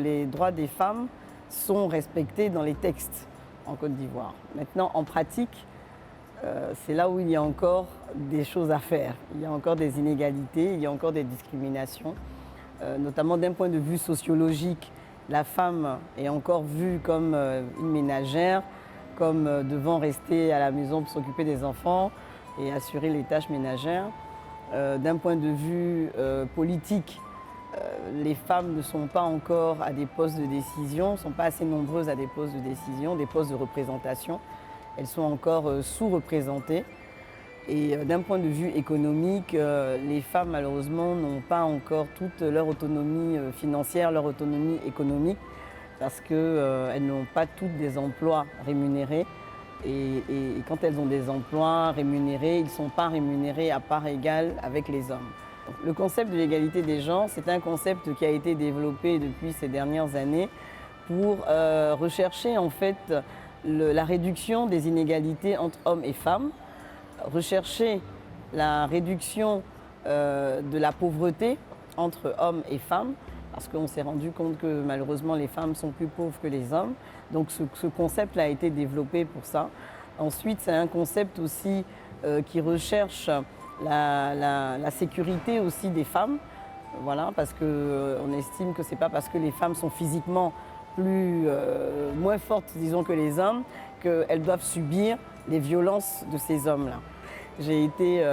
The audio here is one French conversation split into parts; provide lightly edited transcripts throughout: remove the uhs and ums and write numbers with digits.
les droits des femmes sont respectés dans les textes en Côte d'Ivoire. Maintenant, en pratique, c'est là où il y a encore des choses à faire. Il y a encore des inégalités, il y a encore des discriminations, notamment d'un point de vue sociologique. La femme est encore vue comme une ménagère, comme devant rester à la maison pour s'occuper des enfants et assurer les tâches ménagères. D'un point de vue politique, les femmes ne sont pas encore à des postes de décision, ne sont pas assez nombreuses à des postes de décision, des postes de représentation. Elles sont encore sous-représentées. Et d'un point de vue économique, les femmes malheureusement n'ont pas encore toute leur autonomie financière, leur autonomie économique, parce qu'elles n'ont pas toutes des emplois rémunérés. Et quand elles ont des emplois rémunérés, ils ne sont pas rémunérés à part égale avec les hommes. Le concept de l'égalité des genres, c'est un concept qui a été développé depuis ces dernières années pour rechercher en fait la réduction des inégalités entre hommes et femmes, rechercher la réduction de la pauvreté entre hommes et femmes, parce qu'on s'est rendu compte que malheureusement les femmes sont plus pauvres que les hommes. Donc ce concept a été développé pour ça. Ensuite, c'est un concept aussi qui recherche la sécurité aussi des femmes, voilà, parce qu'on estime que ce n'est pas parce que les femmes sont physiquement moins fortes, disons, que les hommes, qu'elles doivent subir les violences de ces hommes-là. J'ai été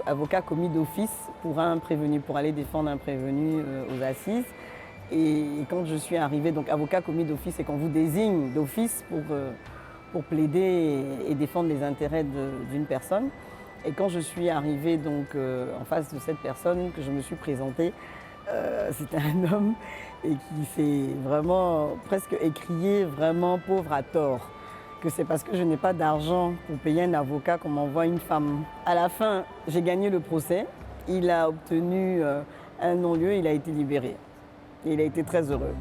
avocat commis d'office pour aller défendre un prévenu aux assises. Et quand je suis arrivée, donc avocat commis d'office, c'est qu'on vous désigne d'office pour plaider et défendre les intérêts d'une personne. Et quand je suis arrivée donc, en face de cette personne que je me suis présentée, c'était un homme et qui s'est vraiment presque écrié vraiment pauvre à tort. Que c'est parce que je n'ai pas d'argent pour payer un avocat qu'on m'envoie une femme. À la fin, j'ai gagné le procès. Il a obtenu un non-lieu, il a été libéré. Et il a été très heureux.